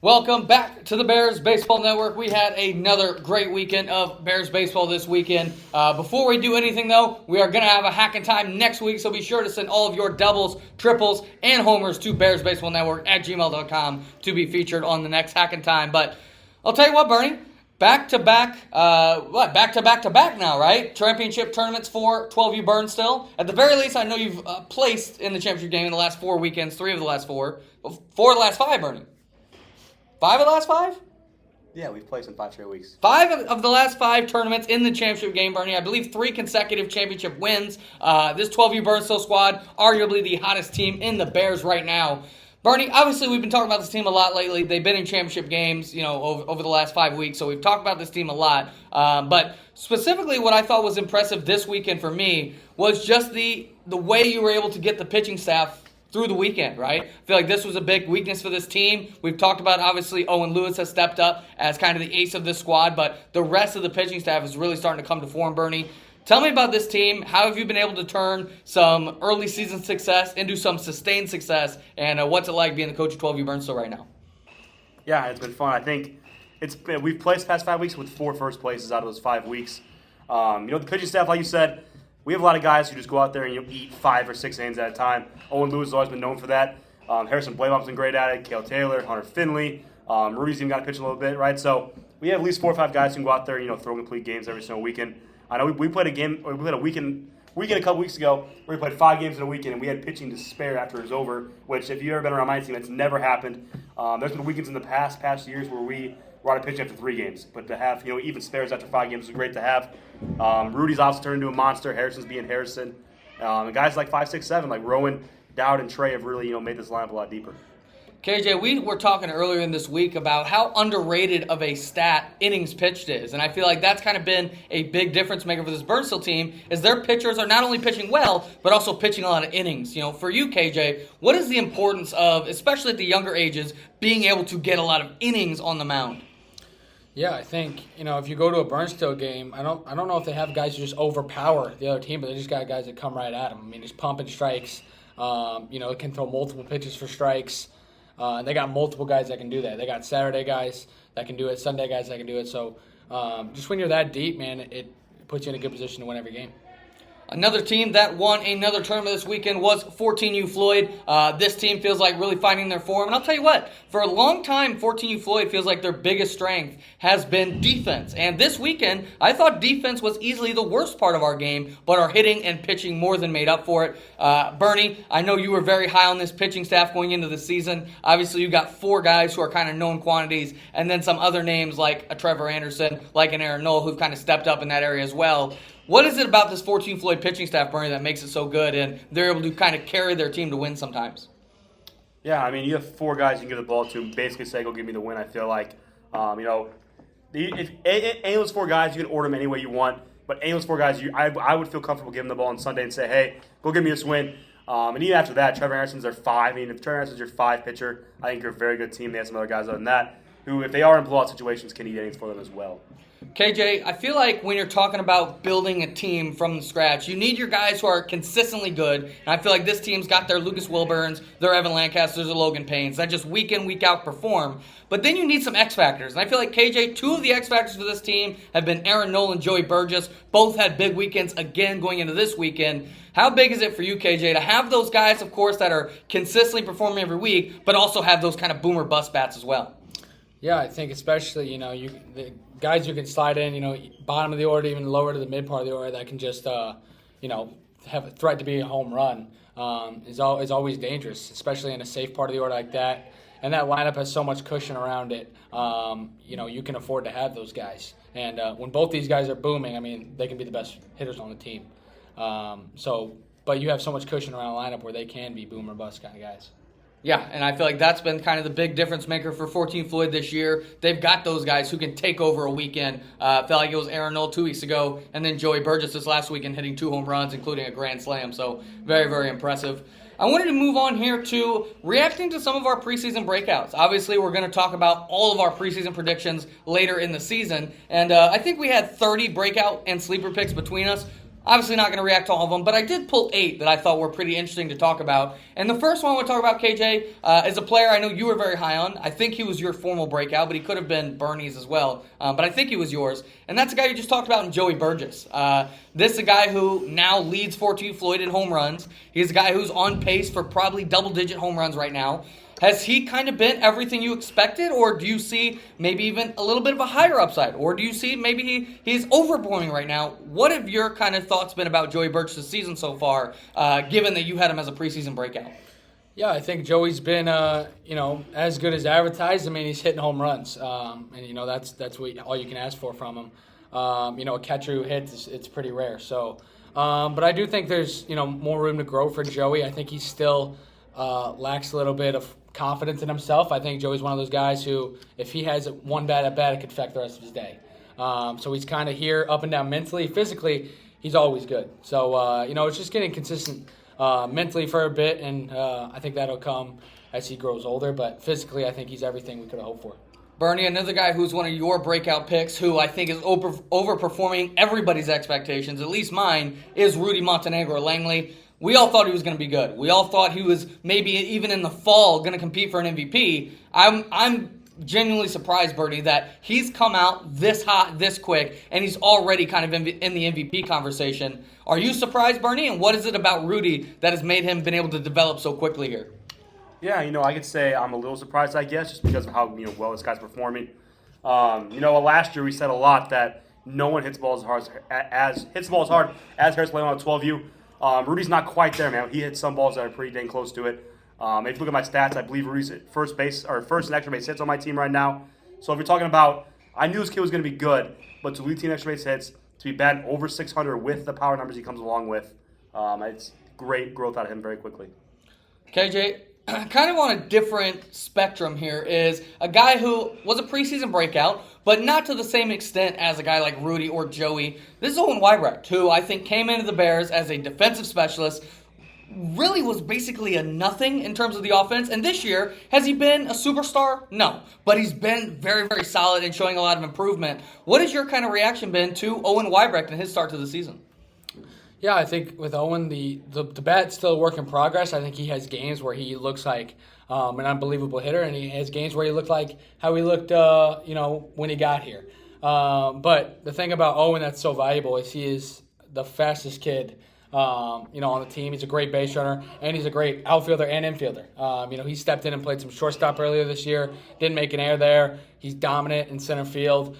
Welcome back to the Bears Baseball Network. We had another great weekend of Bears baseball this weekend. Before we do anything, though, we are going to have a Hackin' Time next week, so be sure to send all of your doubles, triples, and homers to bearsbaseballnetwork@gmail.com to be featured on the next Hackin' Time. But I'll tell you what, Bernie, back-to-back now, right? Championship tournaments for 12U Burn still. At the very least, I know you've placed in the championship game in the last 4 weekends, 3 of the last 4, 4 of the last 5, Bernie. 5 of the last 5? Yeah, we've placed in 5 straight weeks. 5 of the last 5 tournaments in the championship game, Bernie. I believe 3 consecutive championship wins. This 12U Burnsville squad, arguably the hottest team in the Bears right now. Bernie, obviously we've been talking about this team a lot lately. They've been in championship games, over the last 5 weeks, so we've talked about this team a lot. But specifically what I thought was impressive this weekend for me was just the way you were able to get the pitching staff through the weekend, right? I feel like this was a big weakness for this team. We've talked about, obviously, Owen Lewis has stepped up as kind of the ace of this squad, but the rest of the pitching staff is really starting to come to form, Bernie. Tell me about this team. How have you been able to turn some early season success into some sustained success, and what's it like being the coach of 12U Burnsville right now? Yeah, it's been fun. I think we've placed the past 5 weeks with 4 first places out of those 5 weeks. The pitching staff, like you said, we have a lot of guys who just go out there and eat 5 or 6 innings at a time. Owen Lewis has always been known for that. Harrison Blaybaum's been great at it. Cale Taylor, Hunter Finley. Rudy's even got to pitch a little bit, right? So we have at least 4 or 5 guys who can go out there and throw complete games every single weekend. I know we played a weekend a couple weeks ago where we played 5 games in a weekend and we had pitching to spare after it was over, which if you've ever been around my team, it's never happened. There's been weekends in the past years where we were out of pitching after 3 games, but to have even spares after 5 games is great to have. Rudy's also turned into a monster. Harrison's being Harrison. And guys like 5, 6, 7, like Rowan, Dowd, and Trey have really made this lineup a lot deeper. KJ, we were talking earlier in this week about how underrated of a stat innings pitched is, and I feel like that's kind of been a big difference maker for this Burnsville team, is their pitchers are not only pitching well, but also pitching a lot of innings. For you, KJ, what is the importance of, especially at the younger ages, being able to get a lot of innings on the mound? Yeah, I think, if you go to a Burnsville game, I don't know if they have guys who just overpower the other team, but they just got guys that come right at them. I mean, just pumping strikes, can throw multiple pitches for strikes. They got multiple guys that can do that. They got Saturday guys that can do it, Sunday guys that can do it. So just when you're that deep, man, it puts you in a good position to win every game. Another team that won another tournament this weekend was 14U Floyd. This team feels like really finding their form. And I'll tell you what, for a long time, 14U Floyd feels like their biggest strength has been defense. And this weekend, I thought defense was easily the worst part of our game, but our hitting and pitching more than made up for it. Bernie, I know you were very high on this pitching staff going into the season. Obviously, you got 4 guys who are kind of known quantities, and then some other names like a Trevor Anderson, like an Aaron Knoll, who've kind of stepped up in that area as well. What is it about this 14 Floyd pitching staff, Bernie, that makes it so good and they're able to kind of carry their team to win sometimes? Yeah, I mean, you have 4 guys you can give the ball to, basically say, go give me the win, I feel like. If any of those 4 guys, you can order them any way you want, but any of those 4 guys, I would feel comfortable giving the ball on Sunday and say, hey, go give me this win. And even after that, Trevor Anderson's their 5. I mean, if Trevor Anderson's your 5 pitcher, I think you're a very good team. They have some other guys other than that who, if they are in blowout situations, can eat innings for them as well. KJ, I feel like when you're talking about building a team from scratch, you need your guys who are consistently good. And I feel like this team's got their Lucas Wilburns, their Evan Lancasters, their Logan Paynes that just week in, week out perform. But then you need some X factors. And I feel like, KJ, 2 of the X factors for this team have been Aaron Knoll and Joey Burgess. Both had big weekends again going into this weekend. How big is it for you, KJ, to have those guys, of course, that are consistently performing every week, but also have those kind of boomer bust bats as well? Yeah, I think especially, the guys who can slide in, bottom of the order, even lower to the mid part of the order that can just, have a threat to be a home run is always dangerous, especially in a safe part of the order like that. And that lineup has so much cushion around it, you can afford to have those guys. And when both these guys are booming, I mean, they can be the best hitters on the team. But you have so much cushion around a lineup where they can be boom or bust kind of guys. Yeah, and I feel like that's been kind of the big difference maker for 14 Floyd this year. They've got those guys who can take over a weekend. Felt like it was Aaron Knoll 2 weeks ago, and then Joey Burgess this last weekend hitting 2 home runs, including a grand slam. So very, very impressive. I wanted to move on here to reacting to some of our preseason breakouts. Obviously, we're going to talk about all of our preseason predictions later in the season, and I think we had 30 breakout and sleeper picks between us. Obviously not going to react to all of them, but I did pull 8 that I thought were pretty interesting to talk about. And the first one we'll talk about, KJ, is a player I know you were very high on. I think he was your formal breakout, but he could have been Bernie's as well. But I think he was yours. And that's a guy you just talked about in Joey Burgess. This is a guy who now leads 4-2 Floyd in home runs. He's a guy who's on pace for probably double-digit home runs right now. Has he kind of been everything you expected, or do you see maybe even a little bit of a higher upside? Or do you see maybe he's overperforming right now? What have your kind of thoughts been about Joey Burch this season so far, given that you had him as a preseason breakout? Yeah, I think Joey's been, as good as advertised. I mean, he's hitting home runs, and that's what all you can ask for from him. A catcher who hits, it's pretty rare. So, but I do think there's more room to grow for Joey. I think he still lacks a little bit of confidence in himself. I think Joey's one of those guys who, if he has one bad at bat, it could affect the rest of his day. So he's kind of here, up and down mentally. Physically, he's always good. So, it's just getting consistent mentally for a bit, and I think that'll come as he grows older. But physically, I think he's everything we could have hoped for. Bernie, another guy who's one of your breakout picks, who I think is overperforming everybody's expectations, at least mine, is Rudy Montenegro Langley. We all thought he was going to be good. We all thought he was maybe even in the fall going to compete for an MVP. I'm genuinely surprised, Bernie, that he's come out this hot, this quick, and he's already kind of in the MVP conversation. Are you surprised, Bernie? And what is it about Rudy that has made him been able to develop so quickly here? Yeah, I could say I'm a little surprised, I guess, just because of how well this guy's performing. Last year we said a lot that no one hits balls as hard as Harris playing on a 12U. Rudy's not quite there, man. He hits some balls that are pretty dang close to it. If you look at my stats, I believe Rudy's first and extra base hits on my team right now. So if you're talking about, I knew this kid was going to be good, but to lead team extra base hits, to be batting over 600 with the power numbers he comes along with, it's great growth out of him very quickly. KJ, kind of on a different spectrum here is a guy who was a preseason breakout, but not to the same extent as a guy like Rudy or Joey. This is Owen Weibrecht, who I think came into the Bears as a defensive specialist, really was basically a nothing in terms of the offense. And this year, has he been a superstar? No. But he's been very, very solid and showing a lot of improvement. What has your kind of reaction been to Owen Weibrecht and his start to the season? Yeah, I think with Owen, the bat's still a work in progress. I think he has games where he looks like an unbelievable hitter, and he has games where he looked like how he looked, when he got here. But the thing about Owen that's so valuable is he is the fastest kid, on the team. He's a great base runner, and he's a great outfielder and infielder. He stepped in and played some shortstop earlier this year. Didn't make an error there. He's dominant in center field,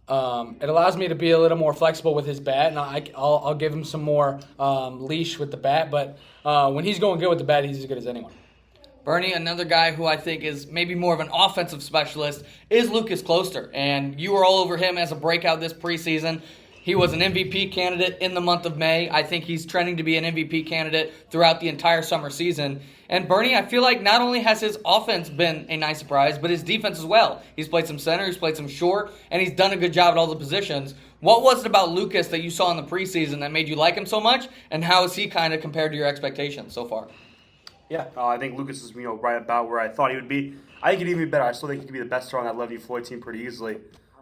it allows me to be a little more flexible with his bat, and I'll give him some more leash with the bat. But when he's going good with the bat, he's as good as anyone. Bernie, another guy who I think is maybe more of an offensive specialist is Lucas Kloster, and you were all over him as a breakout this preseason. He was an MVP candidate in the month of May. I think he's trending to be an MVP candidate throughout the entire summer season. And Bernie, I feel like not only has his offense been a nice surprise, but his defense as well. He's played some center, he's played some short, and he's done a good job at all the positions. What was it about Lucas that you saw in the preseason that made you like him so much, and how is he kind of compared to your expectations so far? Yeah, I think Lucas is right about where I thought he would be. I think he'd even be better. I still think he could be the best star on that Levy Floyd team pretty easily.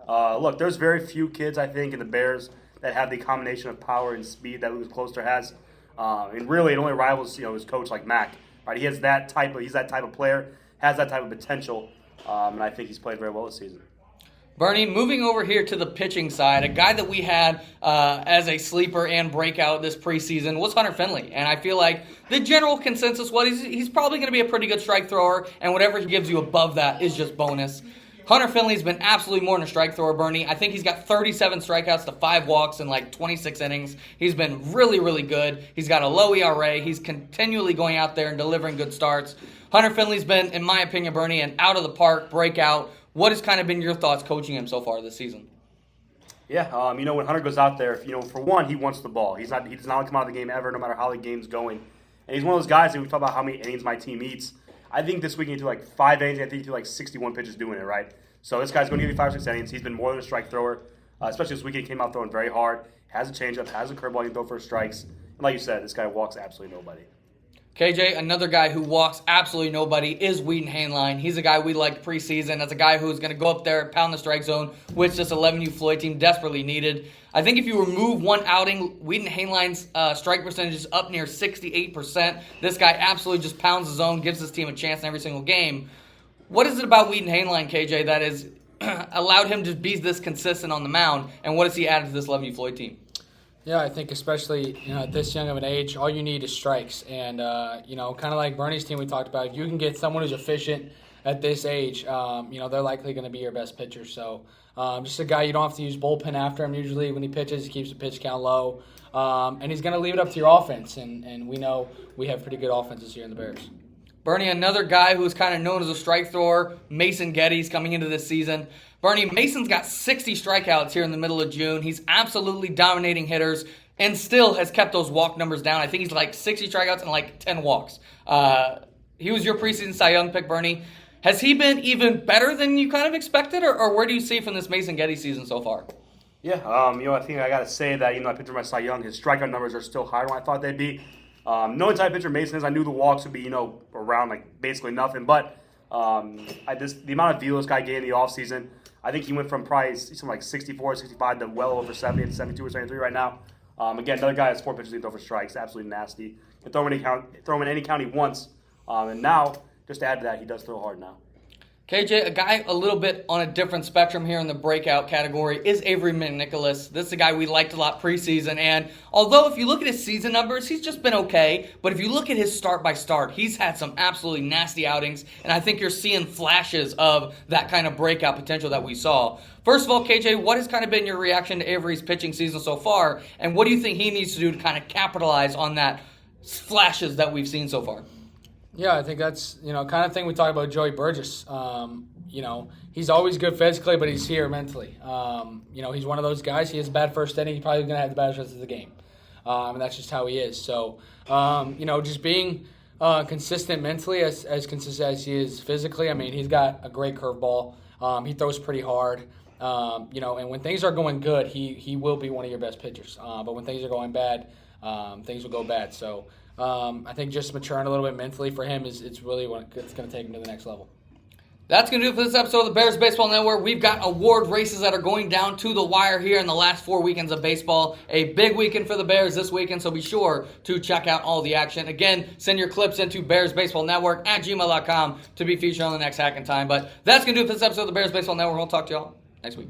Look, there's very few kids, I think, in the Bears that have the combination of power and speed that Lucas Kloster has. And really, it only rivals, his coach like Mac. Right? He's that type of player, has that type of potential, and I think he's played very well this season. Bernie, moving over here to the pitching side, a guy that we had as a sleeper and breakout this preseason was Hunter Finley. And I feel like the general consensus was he's probably going to be a pretty good strike thrower, and whatever he gives you above that is just bonus. Hunter Finley's been absolutely more than a strike thrower, Bernie. I think he's got 37 strikeouts to 5 walks in 26 innings. He's been really, really good. He's got a low ERA. He's continually going out there and delivering good starts. Hunter Finley's been, in my opinion, Bernie, an out-of-the-park breakout. What has kind of been your thoughts coaching him so far this season? Yeah, when Hunter goes out there, for one, he wants the ball. He does not come out of the game ever, no matter how the game's going. And he's one of those guys that we talk about how many innings my team eats. I think this week he threw 5 innings. I think he threw 61 pitches doing it, right? So this guy's going to give you 5 or 6 innings. He's been more than a strike thrower, especially this weekend. He came out throwing very hard, has a changeup, has a curveball he can throw for strikes. And like you said, this guy walks absolutely nobody. KJ, another guy who walks absolutely nobody is Wheaton Hainline. He's a guy we like preseason as a guy who's going to go up there and pound the strike zone, which this 11U Floyd team desperately needed. I think if you remove one outing, Wheaton Hainline's strike percentage is up near 68%. This guy absolutely just pounds the zone, gives his team a chance in every single game. What is it about Wheaton Hainline, KJ, that has allowed him to be this consistent on the mound, and what has he added to this 11U Floyd team? Yeah, I think especially at this young of an age, all you need is strikes. And, kind of like Bernie's team we talked about, if you can get someone who's efficient at this age, they're likely going to be your best pitcher. So just a guy you don't have to use bullpen after him usually. When he pitches, he keeps the pitch count low. And he's going to leave it up to your offense. And we know we have pretty good offenses here in the Bears. Bernie, another guy who's kind of known as a strike thrower, Mason Geddes, coming into this season. Bernie, Mason's got 60 strikeouts here in the middle of June. He's absolutely dominating hitters and still has kept those walk numbers down. I think he's like 60 strikeouts and like 10 walks. He was your preseason Cy Young pick, Bernie. Has he been even better than you kind of expected, or where do you see from this Mason Geddes season so far? Yeah, I think I got to say that, I picked my Cy Young. His strikeout numbers are still higher than I thought they'd be. Knowing type pitcher Mason is, I knew the walks would be, around like basically nothing. But the amount of velo this guy gave in the offseason, I think he went from probably something like 64, 65 to well over 70 and 72 or 73 right now. Again, another guy has 4 pitches he throw for strikes, absolutely nasty. Can throw him in any count he wants. And now, just to add to that, he does throw hard now. KJ, a guy a little bit on a different spectrum here in the breakout category is Avery McNicholas. This is a guy we liked a lot preseason, and although if you look at his season numbers, he's just been okay, but if you look at his start-by-start, he's had some absolutely nasty outings, and I think you're seeing flashes of that kind of breakout potential that we saw. First of all, KJ, what has kind of been your reaction to Avery's pitching season so far, and what do you think he needs to do to kind of capitalize on that flashes that we've seen so far? Yeah, I think that's, kind of thing we talk about Joey Burgess. He's always good physically, but he's here mentally. He's one of those guys. He has a bad first inning. He's probably going to have the baddest rest of the game. And that's just how he is. So, just being consistent mentally as consistent as he is physically. I mean, he's got a great curveball. He throws pretty hard. And when things are going good, he will be one of your best pitchers. But when things are going bad, things will go bad. So, I think just maturing a little bit mentally for him it's really what it's going to take him to the next level. That's going to do it for this episode of the Bears Baseball Network. We've got award races that are going down to the wire here in the last 4 weekends of baseball. A big weekend for the Bears this weekend, so be sure to check out all the action. Again, send your clips into bearsbaseballnetwork@gmail.com to be featured on the next Hack in Time. But that's going to do it for this episode of the Bears Baseball Network. We'll talk to y'all next week.